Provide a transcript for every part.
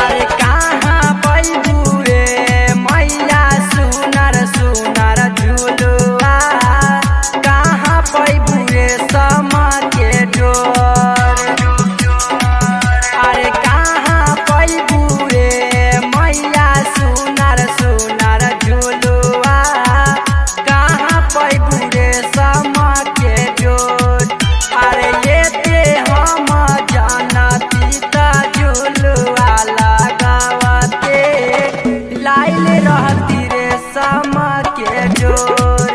अरे कहाँ पैबू रे मैया सुनर सुनर झुलुआ, कहाँ पैबू रे समा के डोर। अरे कहाँ पैबू रे मैया सुनर सुनर झुलुआ, कहाँ पैबू रे समा के डोर। अरे ये ते हम जानती त झुलुआ लगावते, लाइल रहती रे समा के डोर।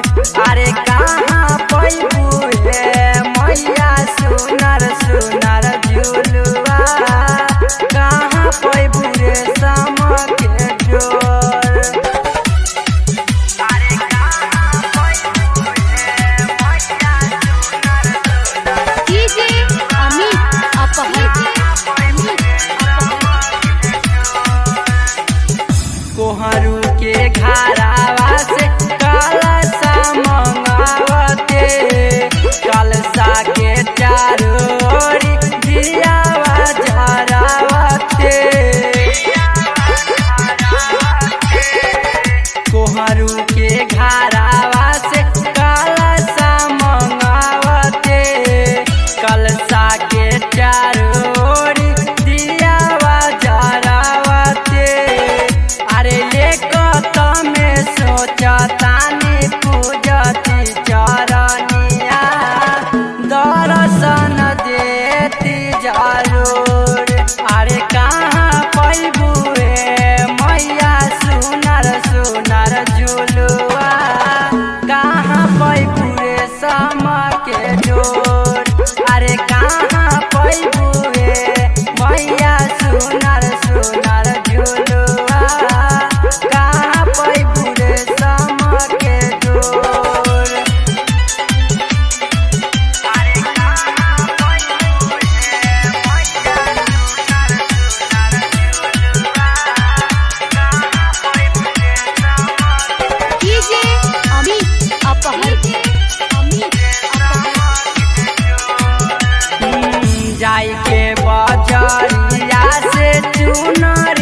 अरे कहाँ पैबू रे मैया सुनर सुनर झुलुआ, कहाँ पैबू रे समा के डोर। अरे कहाँ पैबू रे मैया सुनर सुनर डीजे अमित अपहर कोहरू के घरावा से कलसा मंगावते, कलसा के चारों ओरी दियावा जरावते। कोहरू के घरावा से कलसा मंगावते, कलसा के चारों ओरी दियावा जरावते। अरे एक में सोचतानी पूजती चरनिया, दर्शन देती जरूर। अरे कहाँ पैबू रे मैया सुनर सुनर झुलुआ, कहाँ पैबू रे समा के डोर। अरे कहाँ पैबू रे मैया सुनर सुनर झुलुआ, कहाँ पैबू रे समा के डोर। अरे कहाँ पैबू रे मैया सुनर सुनर झुलुआ, कहाँ पैबू रे समा के डीजे अमित अपहर जाई के बजरिया से चुनर